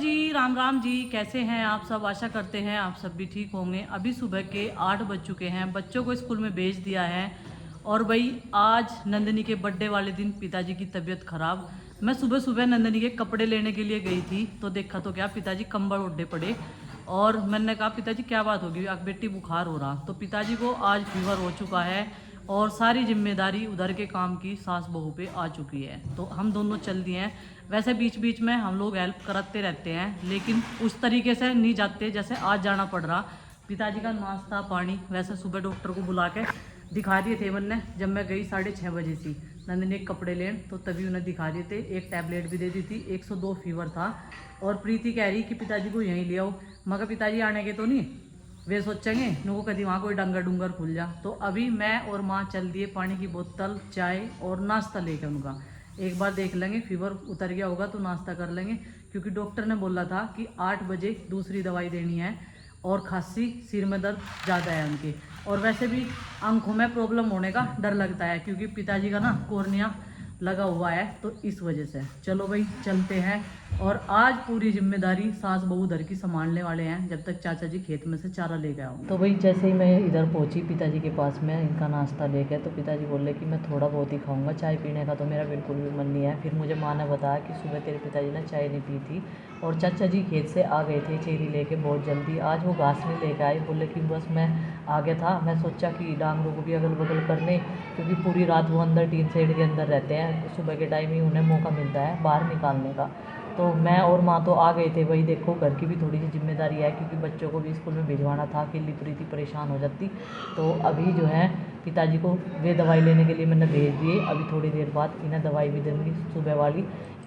जी, राम राम जी। कैसे हैं आप सब? आशा करते हैं आप सब भी ठीक होंगे। अभी सुबह के 8 बज चुके हैं, बच्चों को स्कूल में भेज दिया है। और भाई आज नंदनी के बर्थडे वाले दिन पिताजी की तबीयत खराब। मैं सुबह सुबह नंदनी के कपड़े लेने के लिए गई थी तो देखा तो क्या, पिताजी कंबल ओढ़े पड़े। और मैंने कहा पिताजी क्या बात होगी, आप बेटी बुखार हो रहा। तो पिताजी को आज फीवर हो चुका है और सारी जिम्मेदारी उधर के काम की सास बहू पे आ चुकी है। तो हम दोनों चल दिए हैं। वैसे बीच बीच में हम लोग हेल्प करते रहते हैं, लेकिन उस तरीके से नहीं जाते जैसे आज जाना पड़ रहा। पिताजी का नाश्ता पानी वैसे सुबह डॉक्टर को बुला के दिखा दिए थे मैंने, जब मैं गई 6:30 बजे सी नंदनी के कपड़े लेन, तो तभी उन्हें दिखा दिए थे। एक टैबलेट भी दे दी थी, 102 फीवर था। और प्रीति कह रही कि पिताजी को यहीं ले आओ। मगर पिताजी आने के तो नहीं, वे सोचेंगे नुको कभी वहाँ कोई डंगर डूंगर खुल जा। तो अभी मैं और माँ चल दिए, पानी की बोतल चाय और नाश्ता लेकर उनका। एक बार देख लेंगे, फीवर उतर गया होगा तो नाश्ता कर लेंगे, क्योंकि डॉक्टर ने बोला था कि 8 बजे दूसरी दवाई देनी है। और खांसी सिर में दर्द ज़्यादा है उनके। और वैसे भी आंखों में प्रॉब्लम होने का डर लगता है, क्योंकि पिताजी का ना कॉर्निया लगा हुआ है, तो इस वजह से चलो भाई चलते हैं। और आज पूरी जिम्मेदारी सास बहू उधर की संभालने वाले हैं, जब तक चाचा जी खेत में से चारा ले गया हूँ। तो भाई जैसे ही मैं इधर पहुंची पिताजी के पास में इनका नाश्ता लेके, तो पिताजी बोले कि मैं थोड़ा बहुत ही खाऊंगा, चाय पीने का तो मेरा बिल्कुल भी मन नहीं है। फिर मुझे माँ ने बताया कि सुबह तेरे पिताजी ने चाय नहीं पी थी और चाचा जी खेत से आ गए थे चेरी लेके बहुत जल्दी। आज वो घास नहीं लेके आए, बोले कि बस मैं आ गया था, मैं सोचा कि डांगरों को भी अगल बगल करने, क्योंकि पूरी रात वो अंदर टीन शेड के अंदर रहते हैं, तो सुबह के टाइम ही उन्हें मौका मिलता है बाहर निकालने का। तो मैं और माँ तो आ गए थे। वही देखो घर की भी थोड़ी सी जिम्मेदारी है, क्योंकि बच्चों को भी स्कूल में भिजवाना था, अकेली प्रीति परेशान हो जाती। तो अभी जो है पिताजी को वे दवाई लेने के लिए मैंने भेज दिए। अभी थोड़ी देर बाद इन्हें दवाई भी दूँगी सुबह वाली।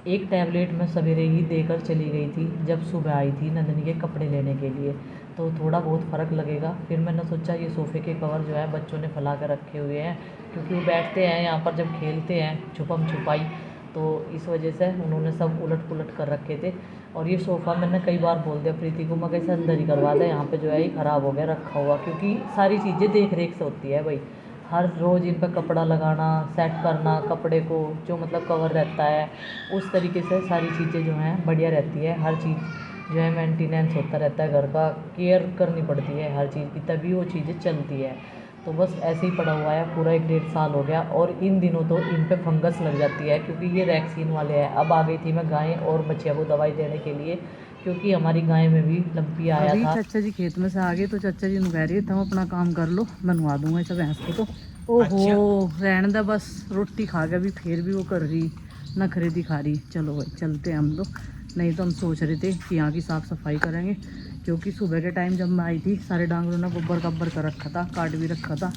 एक टैबलेट मैं सवेरे ही देकर चली गई थी जब सुबह आई थी नंदनी के कपड़े लेने के लिए, तो थोड़ा बहुत फ़र्क लगेगा। फिर मैंने सोचा ये सोफ़े के कवर जो है बच्चों ने फैला कर रखे हुए हैं, क्योंकि वो बैठते हैं यहाँ पर जब खेलते हैं छुपम छुपाई, तो इस वजह से उन्होंने सब उलट पुलट कर रखे थे। और ये सोफ़ा मैंने कई बार बोल दिया प्रीति को, मैं कैसे अंदर ही करवा दे, यहाँ पे जो है ये ख़राब हो गया रखा हुआ, क्योंकि सारी चीज़ें देख रेख से होती है भाई। हर रोज़ इन पर कपड़ा लगाना, सेट करना कपड़े को, जो मतलब कवर रहता है उस तरीके से सारी चीज़ें जो हैं बढ़िया रहती है। हर चीज़ जो है मेंटेनेंस होता रहता है, घर का केयर करनी पड़ती है हर चीज़ की, तभी वो चीज़ें चलती है। तो बस ऐसे ही पड़ा हुआ है, पूरा 1-1.5 साल हो गया। और इन दिनों तो इन पे फंगस लग जाती है, क्योंकि ये वैक्सीन वाले हैं। अब आ गई थी मैं गाय और बच्चियों को दवाई देने के लिए, क्योंकि हमारी गाय में भी लंपी आया था। चाचा जी खेत में से आ गए, तो चाचा जी कह रही है तुम अपना काम कर लो, बनवा दूंगा इस भैंस को। तो ओहो रहने दे, बस रोटी खा के भी फिर भी वो कर रही नखरे दिखा रही। चलो भाई चलते हैं हम लोग। नहीं तो हम सोच रहे थे कि यहाँ की साफ़ सफाई करेंगे, क्योंकि सुबह के टाइम जब मैं आई थी सारे डांगरों ने गोबर गब्बर कर रखा था, काट भी रखा था।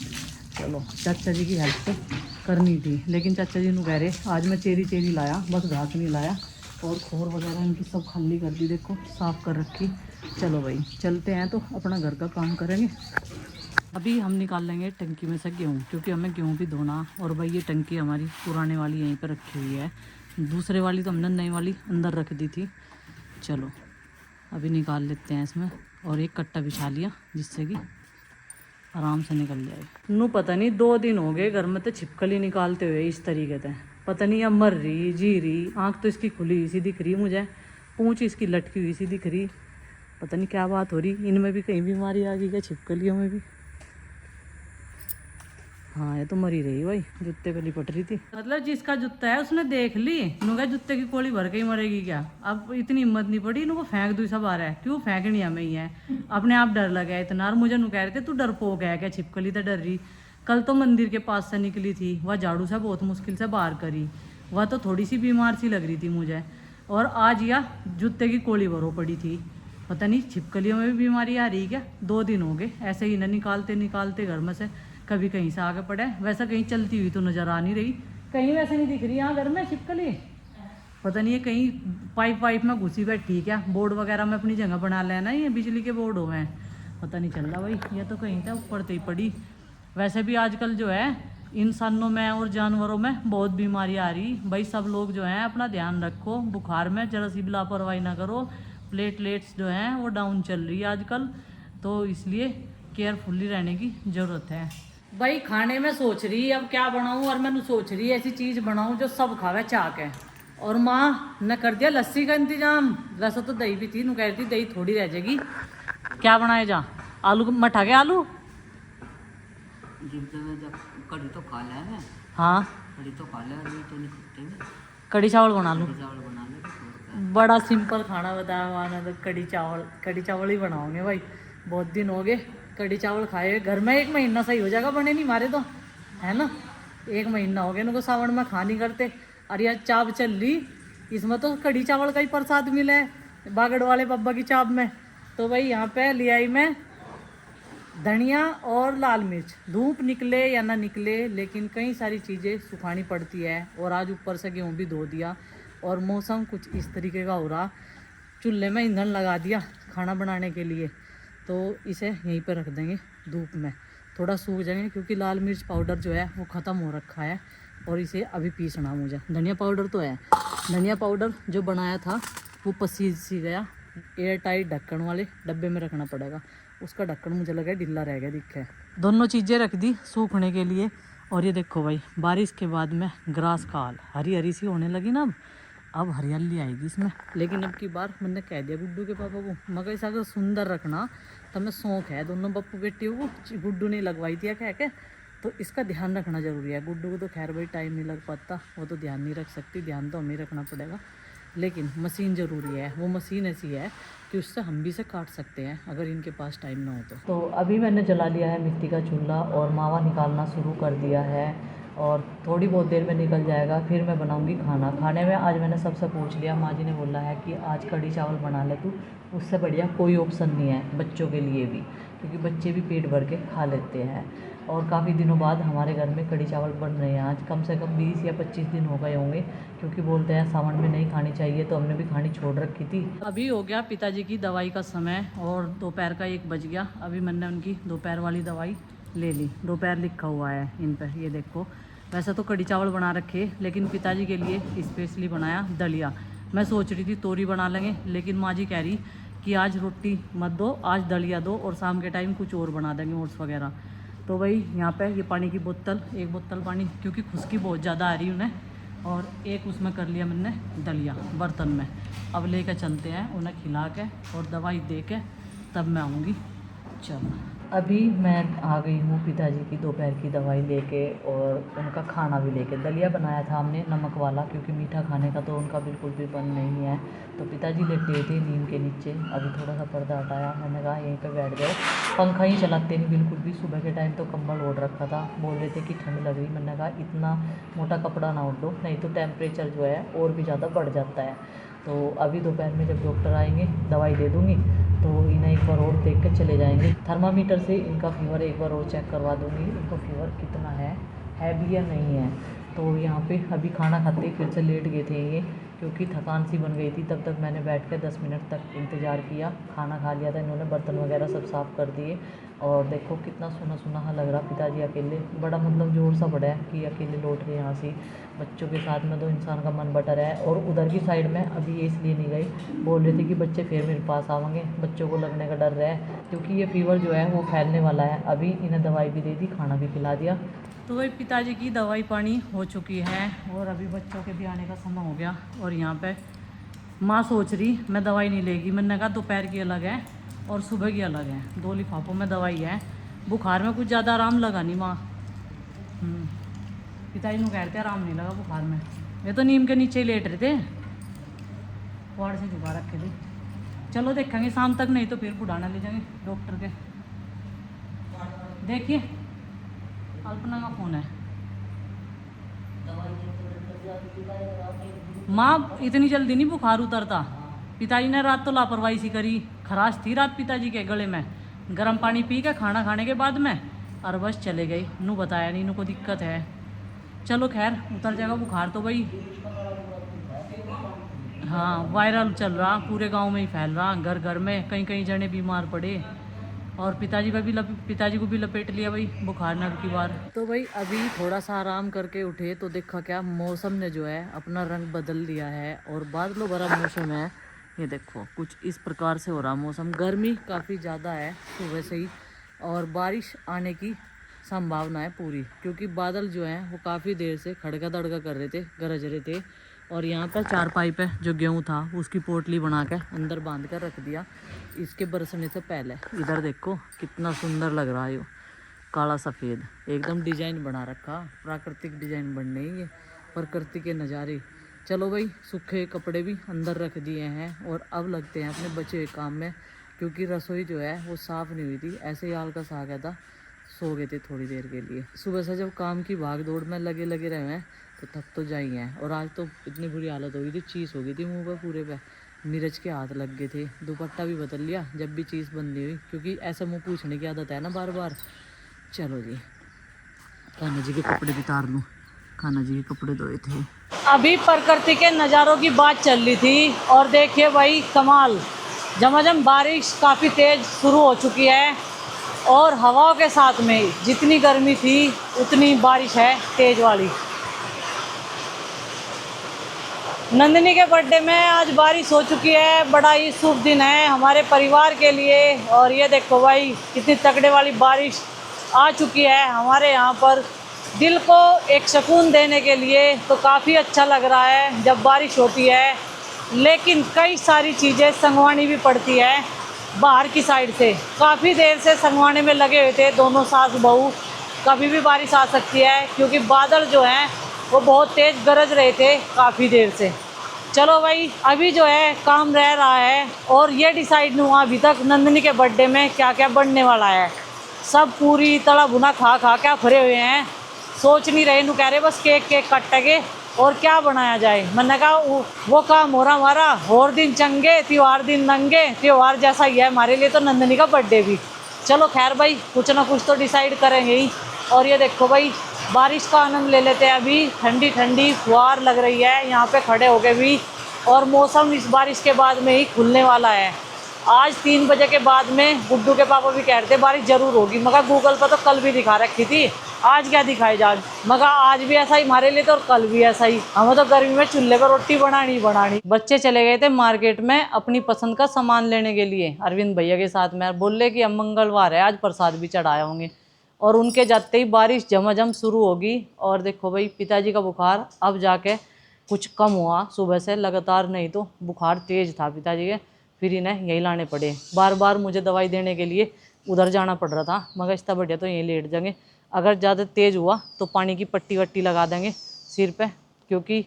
चलो चाचा जी की हेल्प करनी थी, लेकिन चाचा जी कह रहे आज मैं चेरी चेरी लाया, बस घास नहीं लाया। और खोर वगैरह इनकी सब खाली कर दी, देखो साफ़ कर रखी। चलो भाई चलते हैं, तो अपना घर का काम करेंगे। अभी हम निकाल लेंगे टंकी में से गेहूँ, क्योंकि हमें गेहूँ भी धोना। और भाई ये टंकी हमारी पुराने वाली यहीं पर रखी हुई है, दूसरे वाली तो हमने नई वाली अंदर रख दी थी। चलो अभी निकाल लेते हैं इसमें, और एक कट्टा बिछा लिया जिससे कि आराम से निकल जाए। नू पता नहीं 2 दिन हो गए घर में तो छिपकली निकालते हुए इस तरीके से, पता नहीं अब मर रही जी रही। आँख तो इसकी खुली हुई सी दिख रही मुझे, पूँछ इसकी लटकी हुई सी दिख रही। पता नहीं क्या बात हो रही, इनमें भी कहीं बीमारी आ गई क्या, छिपकलियों में भी। हाँ ये तो मरी रही भाई, जूते पे लिपट रही थी। मतलब जिसका जूता है उसने देख ली, नुका जूते की कोली भर के ही मरेगी क्या। अब इतनी हिम्मत नहीं पड़ी, नुको फेंक दू सब आ रहा है, क्यों फेंकनी हमें ही है। अपने आप डर लगा इतना। और मुझे नु कह रहे थे तू डरपोक है क्या, छिपकली तो डर रही। कल तो मंदिर के पास से निकली थी, वह झाड़ू से बहुत मुश्किल से बाहर करी, वह तो थोड़ी सी बीमार सी लग रही थी मुझे। और आज यह जूते की कोली भरो पड़ी थी। पता नहीं छिपकलियों में भी बीमारी आ रही क्या। 2 दिन हो गए ऐसे ही ना निकालते निकालते घर में से, कभी कहीं से आगे पड़े। वैसा कहीं चलती हुई तो नज़र आ नहीं रही, कहीं वैसे नहीं दिख रही यहाँ घर में छिपकली। पता नहीं है कहीं पाइप वाइप में घुसी बैठी क्या, बोर्ड वगैरह में अपनी जगह बना लेना, ये बिजली के बोर्ड हो गए, पता नहीं चल रहा भाई। ये तो कहीं था ऊपर ही पड़ी। वैसे भी आजकल जो है इंसानों में और जानवरों में बहुत बीमारी आ रही भाई। सब लोग जो हैं अपना ध्यान रखो, बुखार में जरा सी भी लापरवाही ना करो। प्लेटलेट्स जो हैं वो डाउन चल रही है आजकल, तो इसलिए केयरफुली रहने की ज़रूरत है भाई। खाने में सोच रही अब क्या बनाऊं, और मैंने सोच रही ऐसी चीज़ बनाऊं जो सब खावे चाह के। और माँ ने कर दिया लस्सी का इंतजाम। वैसे तो दही भी थी, नु कह रही थी दही थोड़ी रह जाएगी। क्या बनाए जा? आलू मठा के आलू। कड़ी तो खा लिया है। हाँ कड़ी तो खा लिया, अभी तो नहीं खाते हैं। कड़ी चावल बना लूँ। कड़ी चावल बना ले तो बड़ा सिंपल खाना बताया माना, तो कड़ी चावल ही बनाओगे भाई। बहुत दिन हो गए कड़ी चावल खाए घर में। 1 महीना सही हो जाएगा, बने नहीं मारे तो, है ना। 1 महीना हो गया इनको सावन में खा नहीं करते। अरे यार चाप चल रही, इसमें तो कड़ी चावल का ही प्रसाद मिला है बागड़ वाले बाबा की चाप में। तो भाई यहाँ पे ले आई मैं धनिया और लाल मिर्च। धूप निकले या ना निकले, लेकिन कई सारी चीज़ें सुखानी पड़ती है। और आज ऊपर से गेहूँ भी धो दिया और मौसम कुछ इस तरीके का हो रहा। चूल्हे में ईंधन लगा दिया खाना बनाने के लिए, तो इसे यहीं पर रख देंगे धूप में, थोड़ा सूख जाएंगे। क्योंकि लाल मिर्च पाउडर जो है वो ख़त्म हो रखा है और इसे अभी पीसना मुझे। धनिया पाउडर तो है, धनिया पाउडर जो बनाया था वो पसीज सी गया। एयर टाइट ढक्कन वाले डब्बे में रखना पड़ेगा, उसका ढक्कन मुझे लगा ढीला रह गया दिखे। दोनों चीज़ें रख दी सूखने के लिए। और ये देखो भाई बारिश के बाद में ग्रास काल हरी हरी सी होने लगी ना, अब हरियाली आएगी इसमें। लेकिन अब की बार मैंने कह दिया गुड्डू के पापा को, मगर इसे अगर सुंदर रखना तो मैं शौक है दोनों पप्पू बेटियों को। गुड्डू ने लगवाई थी कह के, तो इसका ध्यान रखना ज़रूरी है। गुड्डू को तो खैर भाई टाइम नहीं लग पाता, वो तो ध्यान नहीं रख सकती, ध्यान तो हमें रखना पड़ेगा। लेकिन मशीन ज़रूरी है, वो मशीन ऐसी है कि उससे हम भी से काट सकते हैं अगर इनके पास टाइम ना हो तो अभी मैंने जला लिया है मिट्टी का चूल्हा और मावा निकालना शुरू कर दिया है। और थोड़ी बहुत देर में निकल जाएगा, फिर मैं बनाऊंगी खाना। खाने में आज मैंने सबसे पूछ लिया, माँ जी ने बोला है कि आज कढ़ी चावल बना ले तू, उससे बढ़िया कोई ऑप्शन नहीं है बच्चों के लिए भी, क्योंकि बच्चे भी पेट भर के खा लेते हैं। और काफ़ी दिनों बाद हमारे घर में कढ़ी चावल बन रहे हैं। आज कम से कम 20 या 25 दिन हो गए होंगे, क्योंकि बोलते हैं सावन में नहीं खानी चाहिए, तो हमने भी खानी छोड़ रखी थी। अभी हो गया पिताजी की दवाई का समय और दोपहर का 1 बज गया। अभी मैंने उनकी दोपहर वाली दवाई ले ली। दोपहर लिखा हुआ है इन पर, ये देखो। वैसे तो कढ़ी चावल बना रखे, लेकिन पिताजी के लिए स्पेशली बनाया दलिया। मैं सोच रही थी तोरी बना लेंगे, लेकिन माँ जी कह रही कि आज रोटी मत दो, आज दलिया दो और शाम के टाइम कुछ और बना देंगे ओट्स वगैरह। तो भाई यहाँ पे ये पानी की बोतल, 1 बोतल पानी, क्योंकि खुश्की बहुत ज़्यादा आ रही उन्हें, और एक उसमें कर लिया मैंने दलिया बर्तन में। अब लेकर चलते हैं उन्हें खिला के और दवाई दे के, तब मैं आऊँगी। चलो अभी मैं आ गई हूँ पिताजी की दोपहर की दवाई लेके और उनका खाना भी लेके। दलिया बनाया था हमने नमक वाला, क्योंकि मीठा खाने का तो उनका बिल्कुल भी मन नहीं है। तो पिताजी लेटे थे नीम के नीचे। अभी थोड़ा सा पर्दा हटाया, मैंने कहा यहीं पे बैठ जाओ। पंखा ही चलाते नहीं बिल्कुल भी। सुबह के टाइम तो कंबल ओढ़ रखा था, बोल रहे थे कि ठंड लग रही। मैंने कहा इतना मोटा कपड़ा ना ओढ़ लो, नहीं तो टेम्परेचर जो है और भी ज़्यादा बढ़ जाता है। तो अभी दोपहर में जब डॉक्टर आएंगे दवाई दे दूँगी, तो इन्हें एक बार और देख कर चले जाएंगे। थर्मामीटर से इनका फीवर एक बार और चेक करवा दूँगी, इनको फीवर कितना है भी या नहीं है। तो यहाँ पे अभी खाना खाते फिर से लेट गए थे ये, क्योंकि थकान सी बन गई थी। तब तक मैंने बैठ कर 10 मिनट तक इंतज़ार किया। खाना खा लिया था इन्होंने, बर्तन वगैरह सब साफ़ कर दिए। और देखो कितना सूना सूना लग रहा पिताजी अकेले। बड़ा मतलब जोर सा पड़ा है कि अकेले लौट रहे यहाँ से। बच्चों के साथ में तो इंसान का मन बटा रहा है। और उधर की साइड में अभी ये इसलिए नहीं गई, बोल रहे थे कि बच्चे फिर मेरे पास आवेंगे, बच्चों को लगने का डर रहा है, क्योंकि ये फीवर जो है वो फैलने वाला है। अभी इन्हें दवाई भी दे दी, खाना भी खिला दिया। तो भाई पिताजी की दवाई पानी हो चुकी है और अभी बच्चों के भी आने का समय हो गया। और यहाँ पे माँ सोच रही मैं दवाई नहीं लेगी। मैंने कहा दोपहर की अलग है और सुबह की अलग है, 2 लिफाफों में दवाई है। बुखार में कुछ ज़्यादा आराम लगा नहीं माँ। पिताजी को कहते आराम नहीं लगा बुखार में। ये तो नीम के नीचे ही लेट रहे थे, वाड़ से झुका रखे थे। चलो देखेंगे शाम तक, नहीं तो फिर बुढ़ाना ले जाएंगे डॉक्टर के। देखिए अल्पना का फ़ोन है। माँ इतनी जल्दी नहीं बुखार उतरता। पिताजी ने रात तो लापरवाही सी करी, खराश थी रात पिताजी के गले में। गर्म पानी पी के खाना खाने के बाद में और बस चले गई। नू बताया नहीं, नू को दिक्कत है। चलो खैर उतर जाएगा बुखार तो भाई। हाँ वायरल चल रहा, पूरे गांव में ही फैल रहा, घर घर में कहीं कहीं जने बीमार पड़े। और पिताजी को भी लपेट लिया भाई बुखार ने अब की बार। तो भाई अभी थोड़ा सा आराम करके उठे तो देखा क्या मौसम ने जो है अपना रंग बदल दिया है और बादलों भरा मौसम है। ये देखो कुछ इस प्रकार से हो रहा मौसम। गर्मी काफ़ी ज़्यादा है सुबह से ही और बारिश आने की संभावना है पूरी, क्योंकि बादल जो हैं वो काफ़ी देर से खड़का दड़का कर रहे थे, गरज रहे थे। और यहाँ पर 4 पाइप है जो गेहूँ था उसकी पोटली बना के अंदर बांध कर रख दिया इसके बरसने से पहले। इधर देखो कितना सुंदर लग रहा है ये काला सफ़ेद एकदम डिजाइन बना रखा, प्राकृतिक डिजाइन बनने ही ये प्रकृति के नज़ारे। चलो भाई सूखे कपड़े भी अंदर रख दिए हैं और अब लगते हैं अपने बचे हुए काम में, क्योंकि रसोई जो है वो साफ़ नहीं हुई थी, ऐसे ही आलकस आ गया था, सो गए थे थोड़ी देर के लिए। सुबह से जब काम की भाग दौड़ में लगे लगे रहे हैं तो थक तो जाई हैं। और आज तो इतनी बुरी हालत हो गई थी, चीज़ हो गई थी मुंह पे पूरे पे, नीरज के हाथ लग गए थे, दुपट्टा भी बदल लिया जब भी चीज़ बंदी हुई, क्योंकि ऐसा मुँह पूछने की आदत है ना बार बार। चलो जी कान्हा जी के कपड़े भी उतार लूँ, कान्हा जी के कपड़े धोए थे। अभी प्रकृति के नज़ारों की बात चल रही थी और देखिए भाई कमाल, झमाझम बारिश काफ़ी तेज़ शुरू हो चुकी है और हवाओं के साथ में जितनी गर्मी थी उतनी बारिश है तेज़ वाली। नंदिनी के बर्थडे में आज बारिश हो चुकी है, बड़ा ही शुभ दिन है हमारे परिवार के लिए। और ये देखो भाई कितनी तगड़े वाली बारिश आ चुकी है हमारे यहाँ पर, दिल को एक सुकून देने के लिए तो काफ़ी अच्छा लग रहा है जब बारिश होती है। लेकिन कई सारी चीज़ें संगवानी भी पड़ती है बाहर की साइड से, काफ़ी देर से संगवाने में लगे हुए थे दोनों सास बहू, कभी भी बारिश आ सकती है क्योंकि बादल जो हैं वो बहुत तेज़ गरज रहे थे काफ़ी देर से। चलो भाई अभी जो है काम रह रहा है और ये डिसाइड नहीं हुआ अभी तक नंदिनी के बर्थडे में क्या क्या बनने वाला है। सब पूरी तला भुना खा खा क्या भरे हुए हैं, सोच नहीं रहे, नु कह रहे बस केक केक कटेंगे और क्या बनाया जाए। मैंने कहा वो काम हो रहा हमारा, और दिन चंगे त्योहार दिन नंगे, त्योहार जैसा ही है हमारे लिए तो नंदिनी का बर्थडे भी। चलो खैर भाई कुछ ना कुछ तो डिसाइड करेंगे ही। और ये देखो भाई बारिश का आनंद ले लेते हैं, अभी ठंडी ठंडी फुहार लग रही है यहाँ पे खड़े हो गए भी, और मौसम इस बारिश के बाद में ही खुलने वाला है। आज 3 बजे के बाद में गुड्डू के पापा भी कह रहे थे बारिश ज़रूर होगी, मगर गूगल पर तो कल भी दिखा रखी थी, आज क्या दिखाई जा, मगर आज भी ऐसा ही हमारे लिए तो और कल भी ऐसा ही। हमें तो गर्मी में चूल्हे पर रोटी बनानी बनानी। बच्चे चले गए थे मार्केट में अपनी पसंद का सामान लेने के लिए अरविंद भैया के साथ में, बोले कि अब मंगलवार है आज प्रसाद भी चढ़ाए होंगे, और उनके जाते ही बारिश झमाझम शुरू होगी। और देखो भाई पिताजी का बुखार अब जाके कुछ कम हुआ सुबह से लगातार, नहीं तो बुखार तेज़ था पिताजी के, फिर इन्हें यहीं लाने पड़े, बार बार मुझे दवाई देने के लिए उधर जाना पड़ रहा था, मगर इसका बढ़िया तो यहीं लेट जाएंगे। अगर ज़्यादा तेज़ हुआ तो पानी की पट्टी वट्टी लगा देंगे सिर पे, क्योंकि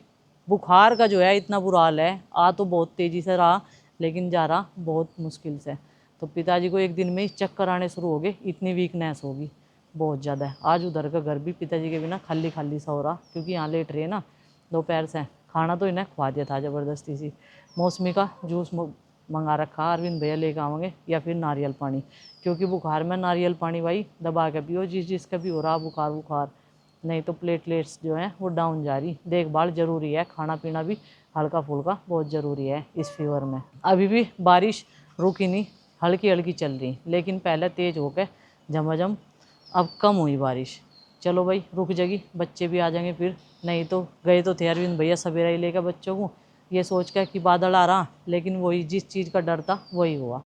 बुखार का जो है इतना बुरा हाल है, आ तो बहुत तेज़ी से रहा लेकिन जा रहा बहुत मुश्किल से। तो पिताजी को एक दिन में ही चक्कर आने शुरू हो गए, इतनी वीकनेस होगी बहुत ज़्यादा है। आज उधर का घर भी पिताजी के बिना खाली खाली सा हो रहा, क्योंकि यहाँ लेट रहे ना दोपहर से, खाना तो इन्हें खवा दिया था ज़बरदस्ती सी। मौसमी का जूस मंगा रखा, अरविंद भैया लेकर आवेंगे, या फिर नारियल पानी, क्योंकि बुखार में नारियल पानी भाई दबा के पियो, जिसका भी हो रहा बुखार, नहीं तो प्लेटलेट्स जो हैं वो डाउन जा रही। देखभाल ज़रूरी है, खाना पीना भी हल्का फुल्का बहुत ज़रूरी है इस फीवर में। अभी भी बारिश रुकी नहीं, हल्की हल्की चल रही, लेकिन पहले तेज़ होकर झमाझम, अब कम हुई बारिश। चलो भाई रुक जाएगी, बच्चे भी आ जाएंगे फिर, नहीं तो गए तो थे अरविंद भैया सवेरा ही लेकर बच्चों को, ये सोच कर कि बादल आ रहा, लेकिन वही जिस चीज़ का डर था वही हुआ।